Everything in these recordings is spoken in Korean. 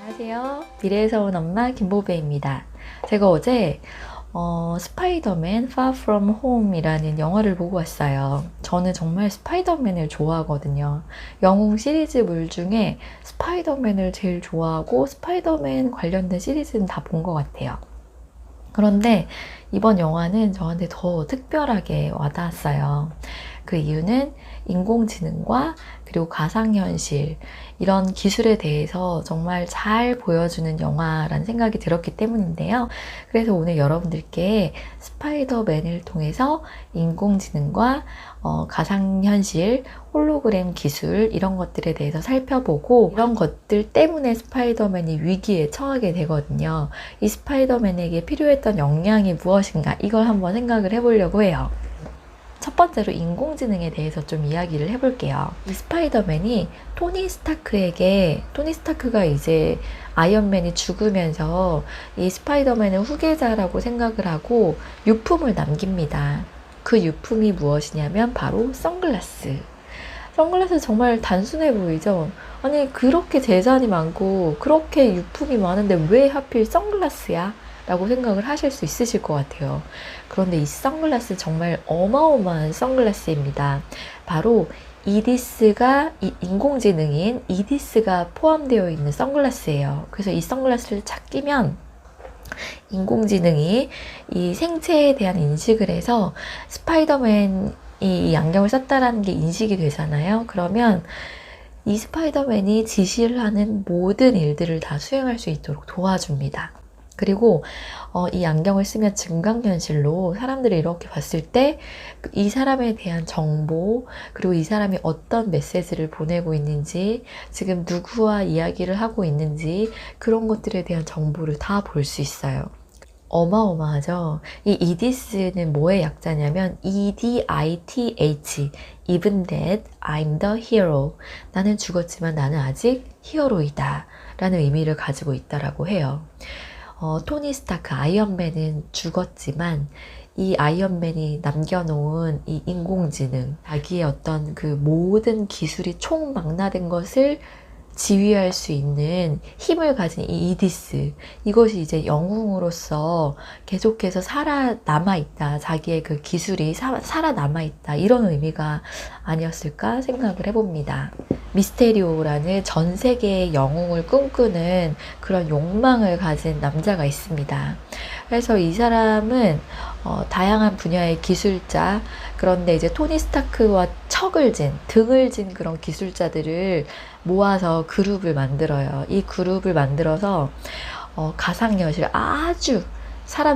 안녕하세요. 미래에서 온 엄마 김보배입니다. 제가 어제 스파이더맨 Far From Home이라는 영화를 보고 왔어요. 저는 정말 스파이더맨을 좋아하거든요. 영웅 시리즈물 중에 스파이더맨을 제일 좋아하고 스파이더맨 관련된 시리즈는 다 본 것 같아요. 그런데 이번 영화는 저한테 더 특별하게 와닿았어요. 그 이유는 인공지능과 그리고 가상현실 이런 기술에 대해서 정말 잘 보여주는 영화라는 생각이 들었기 때문인데요. 그래서 오늘 여러분들께 스파이더맨을 통해서 인공지능과 가상현실, 홀로그램 기술 이런 것들에 대해서 살펴보고 이런 것들 때문에 스파이더맨이 위기에 처하게 되거든요. 이 스파이더맨에게 필요했던 역량이 무엇인가 이걸 한번 생각을 해보려고 해요. 첫 번째로 인공지능에 대해서 좀 이야기를 해볼게요. 이 스파이더맨이 토니 스타크가 이제 아이언맨이 죽으면서 이 스파이더맨은 후계자라고 생각을 하고 유품을 남깁니다. 그 유품이 무엇이냐면 바로 선글라스. 선글라스 정말 단순해 보이죠? 아니 그렇게 재산이 많고 그렇게 유품이 많은데 왜 하필 선글라스야? 라고 생각을 하실 수 있으실 것 같아요. 그런데 이 선글라스 정말 어마어마한 선글라스입니다. 바로 인공지능인 이디스가 포함되어 있는 선글라스예요. 그래서 이 선글라스를 착 끼면 인공지능이 이 생체에 대한 인식을 해서 스파이더맨이 이 안경을 썼다라는 게 인식이 되잖아요. 그러면 이 스파이더맨이 지시를 하는 모든 일들을 다 수행할 수 있도록 도와줍니다. 그리고 이 안경을 쓰면 증강현실로 사람들이 이렇게 봤을 때 이 사람에 대한 정보, 그리고 이 사람이 어떤 메시지를 보내고 있는지, 지금 누구와 이야기를 하고 있는지 그런 것들에 대한 정보를 다 볼 수 있어요. 어마어마하죠. 이 이디스는 뭐의 약자냐면 EDITH, Even that I'm the hero. 나는 죽었지만 나는 아직 히어로이다 라는 의미를 가지고 있다라고 해요. 토니 스타크 아이언맨은 죽었지만 이 아이언맨이 남겨놓은 이 인공지능, 자기의 어떤 그 모든 기술이 총망라된 것을 지휘할 수 있는 힘을 가진 이 이디스, 이것이 이제 영웅으로서 계속해서 살아남아있다, 자기의 그 기술이 살아남아있다, 이런 의미가 아니었을까 생각을 해봅니다. 미스테리오라는 전 세계의 영웅을 꿈꾸는 그런 욕망을 가진 남자가 있습니다. 그래서 이 사람은 다양한 분야의 기술자, 그런데 이제 토니 스타크와 등을 진 그런 기술자들을 모아서 그룹을 만들어요. 이 그룹을 만들어서 가상현실, 아주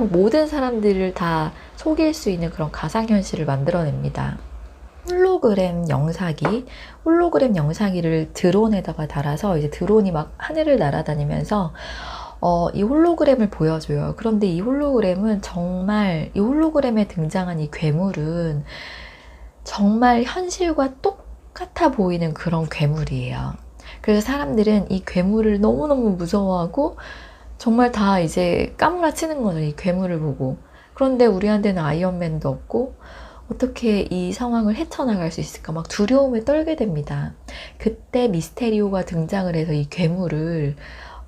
모든 사람들을 다 속일 수 있는 그런 가상현실을 만들어냅니다. 홀로그램 영상기를 드론에다가 달아서 이제 드론이 막 하늘을 날아다니면서 이 홀로그램을 보여줘요. 그런데 이 홀로그램에 등장한 이 괴물은 정말 현실과 똑같아 보이는 그런 괴물이에요. 그래서 사람들은 이 괴물을 너무너무 무서워하고 정말 다 이제 까무라치는 거죠. 이 괴물을 보고. 그런데 우리한테는 아이언맨도 없고 어떻게 이 상황을 헤쳐나갈 수 있을까 막 두려움에 떨게 됩니다. 그때 미스테리오가 등장을 해서 이 괴물을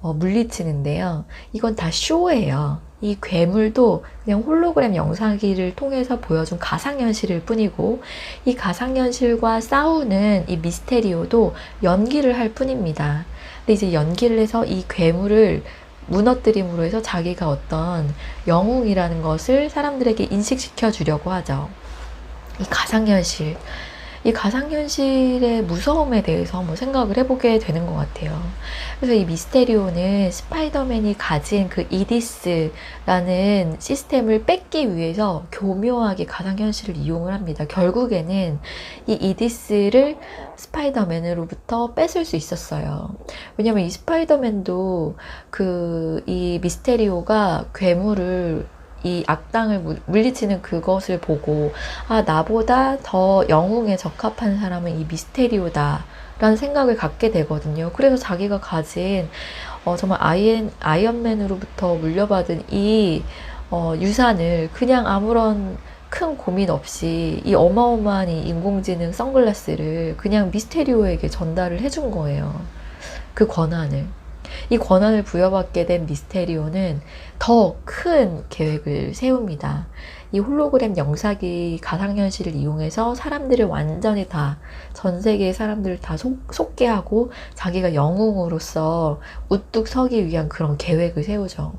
물리치는데요. 이건 다 쇼예요. 이 괴물도 그냥 홀로그램 영상기를 통해서 보여준 가상현실일 뿐이고, 이 가상현실과 싸우는 이 미스테리오도 연기를 할 뿐입니다. 근데 이제 연기를 해서 이 괴물을 무너뜨림으로 해서 자기가 어떤 영웅이라는 것을 사람들에게 인식시켜 주려고 하죠. 이 가상현실의 무서움에 대해서 한번 생각을 해보게 되는 것 같아요. 그래서 이 미스테리오는 스파이더맨이 가진 그 이디스라는 시스템을 뺏기 위해서 교묘하게 가상현실을 이용을 합니다. 결국에는 이 이디스를 스파이더맨으로부터 뺏을 수 있었어요. 왜냐면 이 스파이더맨도 이 미스테리오가 괴물을 이 악당을 물리치는 그것을 보고 나보다 더 영웅에 적합한 사람은 이 미스테리오다 라는 생각을 갖게 되거든요. 그래서 자기가 가진 정말 아이언맨으로부터 물려받은 이 유산을 그냥 아무런 큰 고민 없이 이 어마어마한 이 인공지능 선글라스를 그냥 미스테리오에게 전달을 해준 거예요. 그 권한을. 이 권한을 부여받게 된 미스테리오는 더 큰 계획을 세웁니다. 이 홀로그램 영상이 가상현실을 이용해서 사람들을 완전히 다, 전 세계의 사람들을 다 속게 하고 자기가 영웅으로서 우뚝 서기 위한 그런 계획을 세우죠.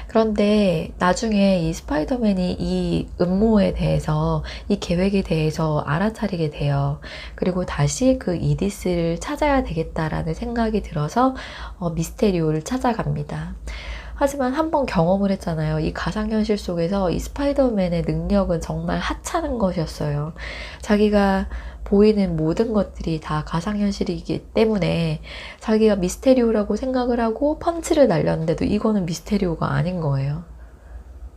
그런데 나중에 이 스파이더맨이 이 음모에 대해서, 이 계획에 대해서 알아차리게 돼요. 그리고 다시 그 이디스를 찾아야 되겠다라는 생각이 들어서 미스테리오를 찾아갑니다. 하지만 한번 경험을 했잖아요. 이 가상현실 속에서 이 스파이더맨의 능력은 정말 하찮은 것이었어요. 자기가 보이는 모든 것들이 다 가상현실이기 때문에 자기가 미스테리오라고 생각을 하고 펀치를 날렸는데도 이거는 미스테리오가 아닌 거예요.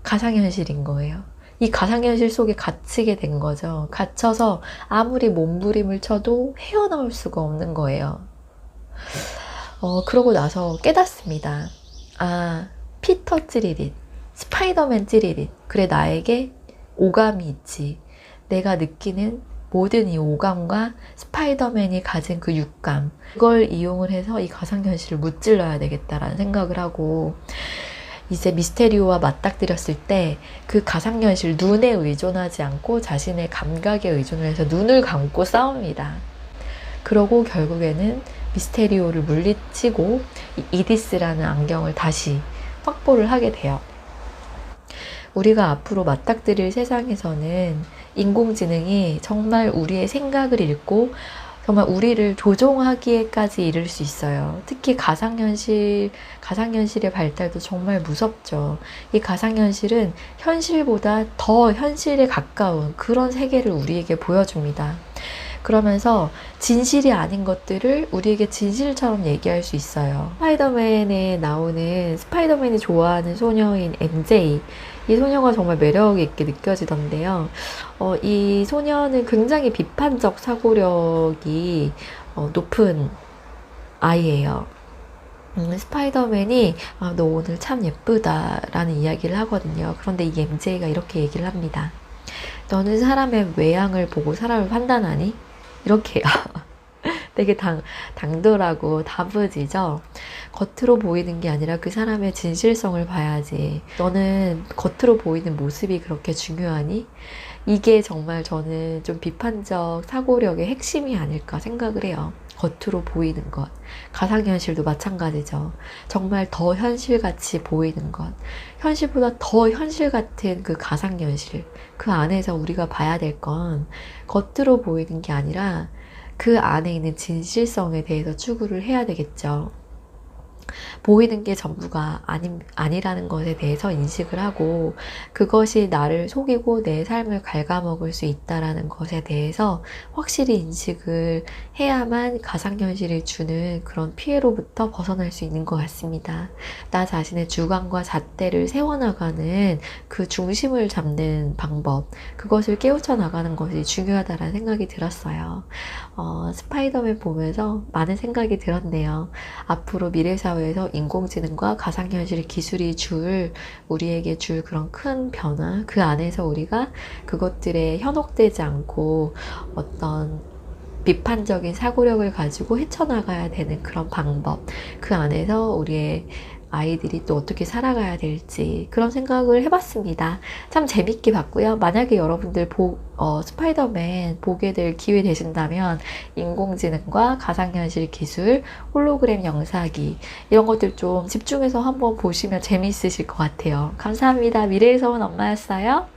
가상현실인 거예요. 이 가상현실 속에 갇히게 된 거죠. 갇혀서 아무리 몸부림을 쳐도 헤어나올 수가 없는 거예요. 그러고 나서 깨닫습니다. 아, 피터 찌리릿, 스파이더맨 찌리릿. 그래, 나에게 오감이 있지. 내가 느끼는 모든 이 오감과 스파이더맨이 가진 그 육감, 그걸 이용을 해서 이 가상현실을 무찔러야 되겠다라는 생각을 하고, 이제 미스테리오와 맞닥뜨렸을 때 그 가상현실, 눈에 의존하지 않고 자신의 감각에 의존을 해서 눈을 감고 싸웁니다. 그러고 결국에는 미스테리오를 물리치고 이디스라는 안경을 다시 확보를 하게 돼요. 우리가 앞으로 맞닥뜨릴 세상에서는 인공지능이 정말 우리의 생각을 읽고 정말 우리를 조종하기에까지 이를 수 있어요. 특히 가상현실의 발달도 정말 무섭죠. 이 가상현실은 현실보다 더 현실에 가까운 그런 세계를 우리에게 보여줍니다. 그러면서 진실이 아닌 것들을 우리에게 진실처럼 얘기할 수 있어요. 스파이더맨에 나오는, 스파이더맨이 좋아하는 소녀인 MJ, 이 소녀가 정말 매력 있게 느껴지던데요. 이 소녀는 굉장히 비판적 사고력이 높은 아이예요. 스파이더맨이 너 오늘 참 예쁘다 라는 이야기를 하거든요. 그런데 이 MJ가 이렇게 얘기를 합니다. 너는 사람의 외양을 보고 사람을 판단하니? 이렇게요. 되게 당돌하고 다부지죠. 겉으로 보이는 게 아니라 그 사람의 진실성을 봐야지. 너는 겉으로 보이는 모습이 그렇게 중요하니? 이게 정말 저는 좀 비판적 사고력의 핵심이 아닐까 생각을 해요. 겉으로 보이는 것. 가상현실도 마찬가지죠. 정말 더 현실같이 보이는 것. 현실보다 더 현실 같은 그 가상현실. 그 안에서 우리가 봐야 될 건 겉으로 보이는 게 아니라 그 안에 있는 진실성에 대해서 추구를 해야 되겠죠. 보이는 게 전부가 아니라는 것에 대해서 인식을 하고 그것이 나를 속이고 내 삶을 갉아먹을 수 있다는 것에 대해서 확실히 인식을 해야만 가상현실이 주는 그런 피해로부터 벗어날 수 있는 것 같습니다. 나 자신의 주관과 잣대를 세워나가는 그 중심을 잡는 방법, 그것을 깨우쳐 나가는 것이 중요하다는 생각이 들었어요. 스파이더맨 보면서 많은 생각이 들었네요. 앞으로 미래사회에서 인공지능과 가상현실 기술이 우리에게 줄 그런 큰 변화, 그 안에서 우리가 그것들에 현혹되지 않고 어떤 비판적인 사고력을 가지고 헤쳐나가야 되는 그런 방법, 그 안에서 우리의 아이들이 또 어떻게 살아가야 될지 그런 생각을 해봤습니다. 참 재밌게 봤고요. 만약에 여러분들 스파이더맨 보게 될 기회 되신다면 인공지능과 가상현실 기술, 홀로그램 영상기 이런 것들 좀 집중해서 한번 보시면 재미있으실 것 같아요. 감사합니다. 미래에서 온 엄마였어요.